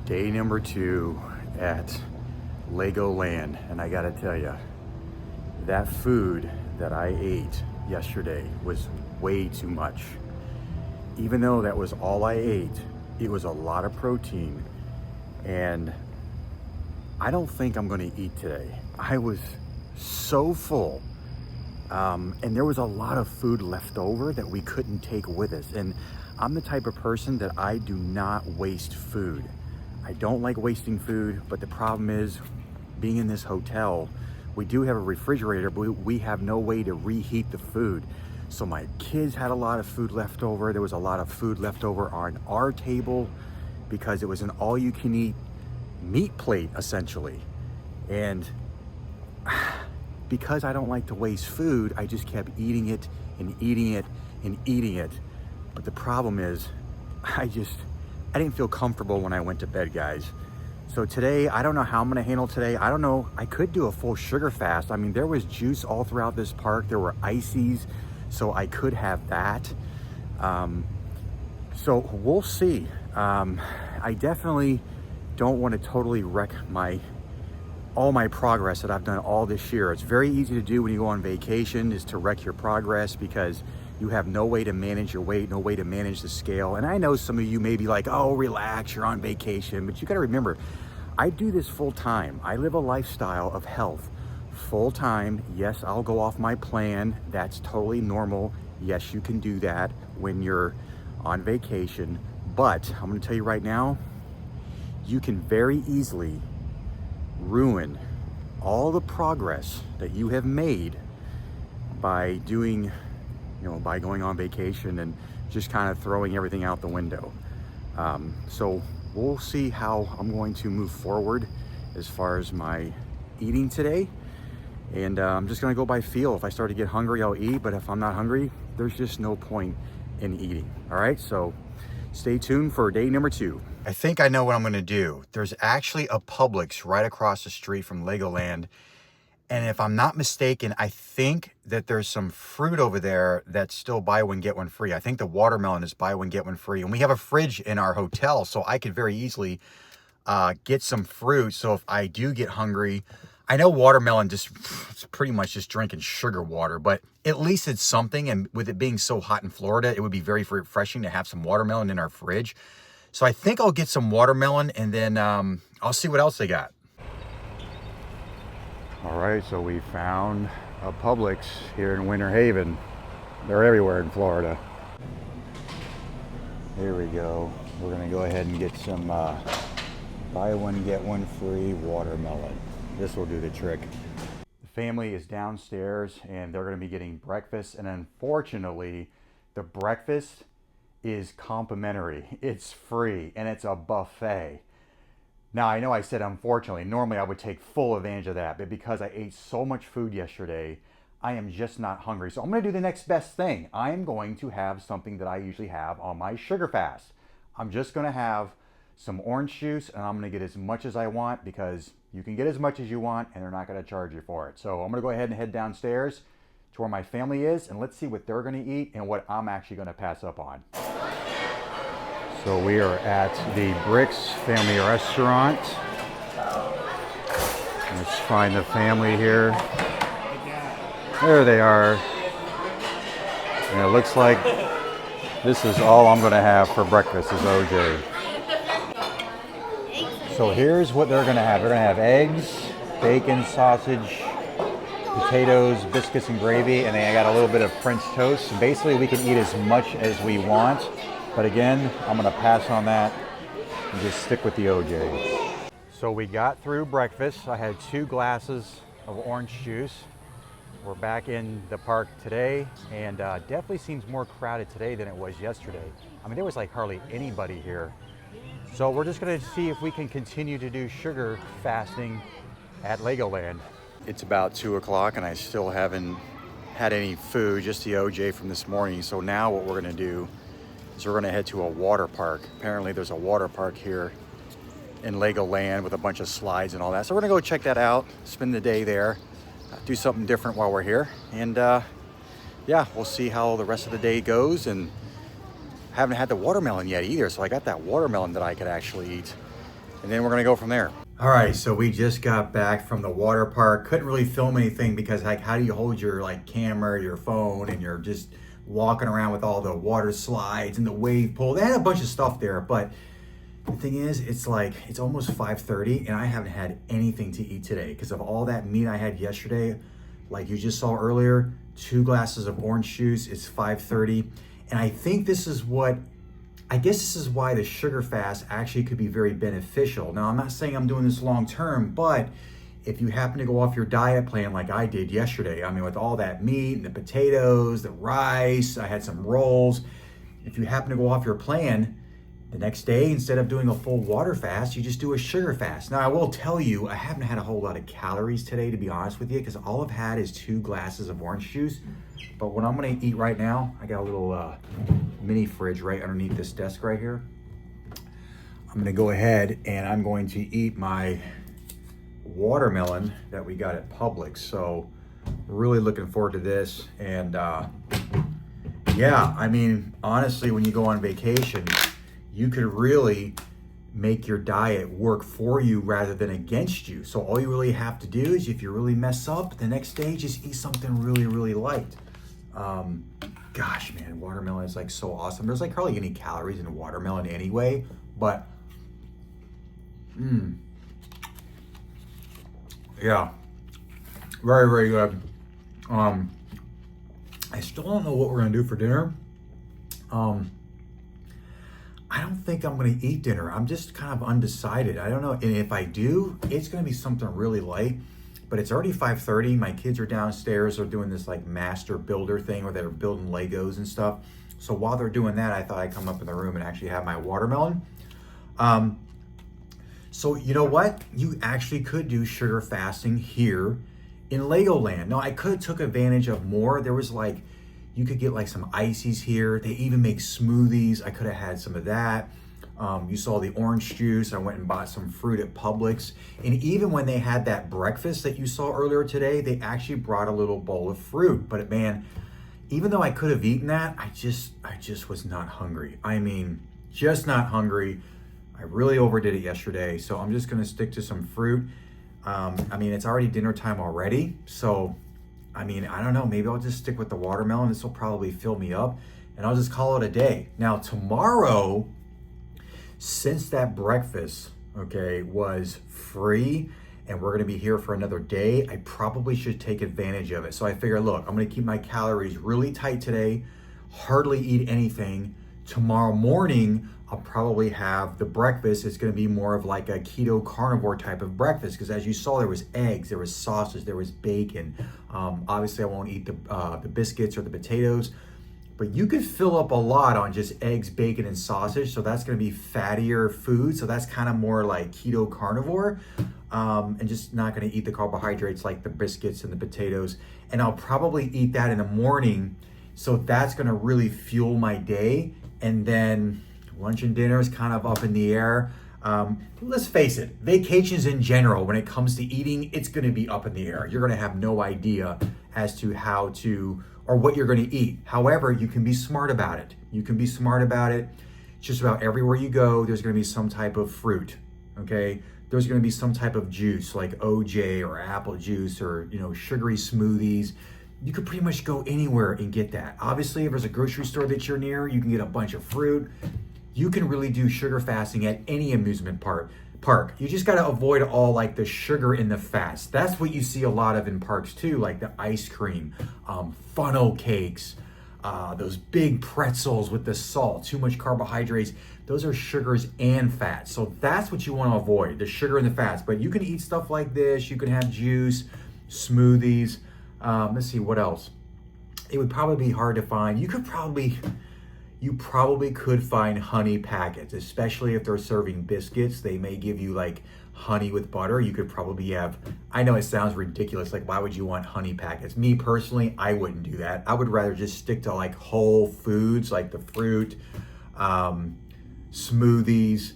Day number 2 at LegoLand, and I gotta tell you, that food that I ate yesterday was way too much. Even though that was all I ate, it was a lot of protein, and I don't think I'm gonna eat today. I was so full, and there was a lot of food left over that we couldn't take with us. And I'm the type of person that I do not waste food. I don't like wasting food, but the problem is, being in this hotel, we do have a refrigerator, but we have no way to reheat the food. So my kids had a lot of food left over. There was a lot of food left over on our table because it was an all-you-can-eat meat plate, essentially. And because I don't like to waste food, I just kept eating it and eating it and eating it. But the problem is, I didn't feel comfortable when I went to bed, guys. So today, I don't know how I'm gonna handle today. I don't know, I could do a full sugar fast. I mean, there was juice all throughout this park. There were ices, so I could have that. So we'll see. I definitely don't want to totally wreck all my progress that I've done all this year. It's very easy to do when you go on vacation, is to wreck your progress because you have no way to manage your weight, no way to manage the scale. And I know some of you may be like, oh, relax, you're on vacation. But you gotta remember, I do this full time. I live a lifestyle of health full time. Yes, I'll go off my plan. That's totally normal. Yes, you can do that when you're on vacation. But I'm gonna tell you right now, you can very easily ruin all the progress that you have made by doing, by going on vacation and just kind of throwing everything out the window. So we'll see how I'm going to move forward as far as my eating today. And I'm just gonna go by feel. If I start to get hungry, I'll eat, but if I'm not hungry, there's just no point in eating. All right, so stay tuned for day number 2. I think I know what I'm gonna do. There's actually a Publix right across the street from LegoLand. And if I'm not mistaken, I think that there's some fruit over there that's still buy one, get one free. I think the watermelon is buy one, get one free. And we have a fridge in our hotel, so I could very easily get some fruit. So if I do get hungry, I know watermelon it's pretty much just drinking sugar water, but at least it's something. And with it being so hot in Florida, it would be very refreshing to have some watermelon in our fridge. So I think I'll get some watermelon, and then I'll see what else they got. All right, so we found a Publix here in Winter Haven. They're everywhere in Florida. Here we go. We're gonna go ahead and get some buy one, get one free watermelon. This will do the trick. The family is downstairs and they're gonna be getting breakfast, and unfortunately, the breakfast is complimentary. It's free and it's a buffet. Now, I know I said unfortunately, normally I would take full advantage of that, but because I ate so much food yesterday, I am just not hungry. So I'm gonna do the next best thing. I am going to have something that I usually have on my sugar fast. I'm just gonna have some orange juice, and I'm gonna get as much as I want, because you can get as much as you want and they're not gonna charge you for it. So I'm gonna go ahead and head downstairs to where my family is, and let's see what they're gonna eat and what I'm actually gonna pass up on. So we are at the Bricks Family Restaurant. Let's find the family here. There they are. And it looks like this is all I'm gonna have for breakfast is OJ. So here's what they're gonna have. They're gonna have eggs, bacon, sausage, potatoes, biscuits and gravy, and then I got a little bit of French toast. So basically we can eat as much as we want. But again, I'm gonna pass on that and just stick with the OJ. So we got through breakfast. I had 2 glasses of orange juice. We're back in the park today, and definitely seems more crowded today than it was yesterday. I mean, there was like hardly anybody here. So we're just gonna see if we can continue to do sugar fasting at LegoLand. It's about 2 o'clock and I still haven't had any food, just the OJ from this morning. So now what we're gonna do is we're gonna head to a water park. Apparently there's a water park here in LegoLand with a bunch of slides and all that. So we're gonna go check that out, spend the day there, do something different while we're here. And yeah, we'll see how the rest of the day goes. And I haven't had the watermelon yet either, so I got that watermelon that I could actually eat. and then we're gonna go from there. All right, so we just got back from the water park. Couldn't really film anything because like, how do you hold your like camera, your phone, and you're just walking around with all the water slides and the wave pool. They had a bunch of stuff there, but the thing is, it's almost 5:30 and I haven't had anything to eat today because of all that meat I had yesterday. Like you just saw earlier, 2 glasses of orange juice. It's 5:30, and I think this is why the sugar fast actually could be very beneficial. Now, I'm not saying I'm doing this long term, but if you happen to go off your diet plan like I did yesterday, I mean, with all that meat and the potatoes, the rice, I had some rolls. If you happen to go off your plan, the next day, instead of doing a full water fast, you just do a sugar fast. Now, I will tell you, I haven't had a whole lot of calories today, to be honest with you, because all I've had is 2 glasses of orange juice. But what I'm gonna eat right now, I got a little mini fridge right underneath this desk right here. I'm gonna go ahead and I'm going to eat my watermelon that we got at Publix. So really looking forward to this. And yeah, I mean, honestly, when you go on vacation, you could really make your diet work for you rather than against you. So all you really have to do is, if you really mess up, the next day, just eat something really, really light. Gosh, man, watermelon is like so awesome. There's like hardly any calories in watermelon anyway, but yeah, very, very good. I still don't know what we're gonna do for dinner. I don't think I'm gonna eat dinner. I'm just kind of undecided. I don't know, and if I do, it's gonna be something really light. But it's already 5:30. My kids are downstairs. They're doing this like master builder thing where they're building Legos and stuff. So while they're doing that, I thought I'd come up in the room and actually have my watermelon. So you know what? You actually could do sugar fasting here in LegoLand. Now, I could have took advantage of more. There was like, you could get like some ices here. They even make smoothies. I could have had some of that. You saw the orange juice. I went and bought some fruit at Publix. And even when they had that breakfast that you saw earlier today, they actually brought a little bowl of fruit. But man, even though I could have eaten that, I just was not hungry. I mean, just not hungry. I really overdid it yesterday. So I'm just gonna stick to some fruit. I mean, it's already dinner time already. So, I mean, I don't know, maybe I'll just stick with the watermelon. This will probably fill me up and I'll just call it a day. Now tomorrow, since that breakfast, okay, was free and we're gonna be here for another day, I probably should take advantage of it. So I figure, look, I'm gonna keep my calories really tight today, hardly eat anything. Tomorrow morning, I'll probably have the breakfast. It's gonna be more of like a keto carnivore type of breakfast, because as you saw, there was eggs, there was sausage, there was bacon. Obviously, I won't eat the biscuits or the potatoes, but you could fill up a lot on just eggs, bacon, and sausage. So that's gonna be fattier food. So that's kind of more like keto carnivore, and just not gonna eat the carbohydrates like the biscuits and the potatoes. And I'll probably eat that in the morning. So that's gonna really fuel my day. And then lunch and dinner is kind of up in the air. Let's face it, vacations in general, when it comes to eating, it's gonna be up in the air. You're gonna have no idea as to how to, or what you're gonna eat. However, you can be smart about it. You can be smart about it. Just about everywhere you go, there's gonna be some type of fruit, okay? There's gonna be some type of juice like OJ or apple juice or, you know, sugary smoothies. You could pretty much go anywhere and get that. Obviously, if there's a grocery store that you're near, you can get a bunch of fruit. You can really do sugar fasting at any amusement park. You just gotta avoid all like the sugar and the fats. That's what you see a lot of in parks too, like the ice cream, funnel cakes, those big pretzels with the salt, too much carbohydrates. Those are sugars and fats. So that's what you wanna avoid, the sugar and the fats. But you can eat stuff like this. You can have juice, smoothies. Let's see, what else? It would probably be hard to find. You probably could find honey packets, especially if they're serving biscuits. They may give you like honey with butter. You could probably have, I know it sounds ridiculous, like why would you want honey packets? Me personally, I wouldn't do that. I would rather just stick to like whole foods, like the fruit, smoothies,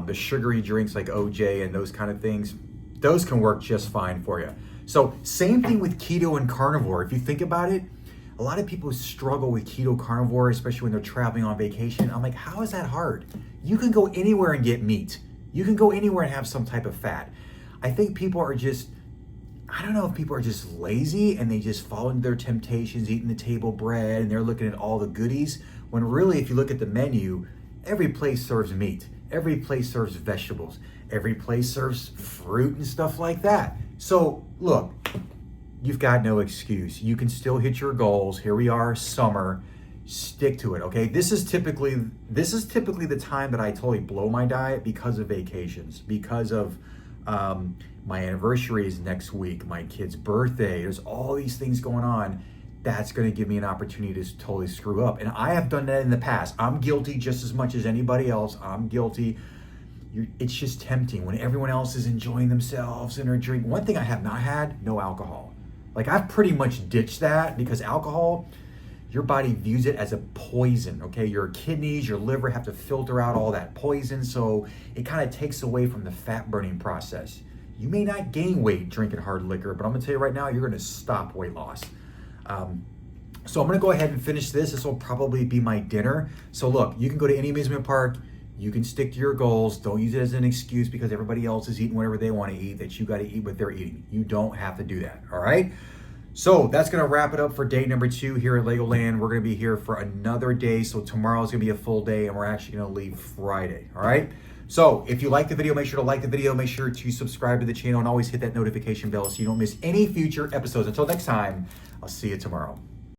the sugary drinks like OJ and those kind of things. Those can work just fine for you. So same thing with keto and carnivore. If you think about it, a lot of people struggle with keto carnivore, especially when they're traveling on vacation. I'm like, how is that hard? You can go anywhere and get meat. You can go anywhere and have some type of fat. I think people are just, I don't know if people are just lazy and they just fall into their temptations, eating the table bread, and they're looking at all the goodies, when really, if you look at the menu, every place serves meat. Every place serves vegetables. Every place serves fruit and stuff like that. So look, you've got no excuse. You can still hit your goals. Here we are, summer. Stick to it, okay? This is typically the time that I totally blow my diet because of vacations, because of my anniversary is next week, my kid's birthday. There's all these things going on. That's going to give me an opportunity to totally screw up. And I have done that in the past. I'm guilty just as much as anybody else. I'm guilty. It's just tempting when everyone else is enjoying themselves and are drinking. One thing I have not had, no alcohol. Like, I've pretty much ditched that because alcohol, your body views it as a poison, okay? Your kidneys, your liver have to filter out all that poison, so it kind of takes away from the fat burning process. You may not gain weight drinking hard liquor, but I'm gonna tell you right now, you're gonna stop weight loss. So I'm gonna go ahead and finish this. This will probably be my dinner. So look, you can go to any amusement park, you can stick to your goals. Don't use it as an excuse because everybody else is eating whatever they wanna eat, that you gotta eat what they're eating. You don't have to do that, all right? So that's gonna wrap it up for day number 2 here at LegoLand. We're gonna be here for another day. So tomorrow's gonna be a full day and we're actually gonna leave Friday, all right? So if you like the video, make sure to like the video, make sure to subscribe to the channel and always hit that notification bell so you don't miss any future episodes. Until next time, I'll see you tomorrow.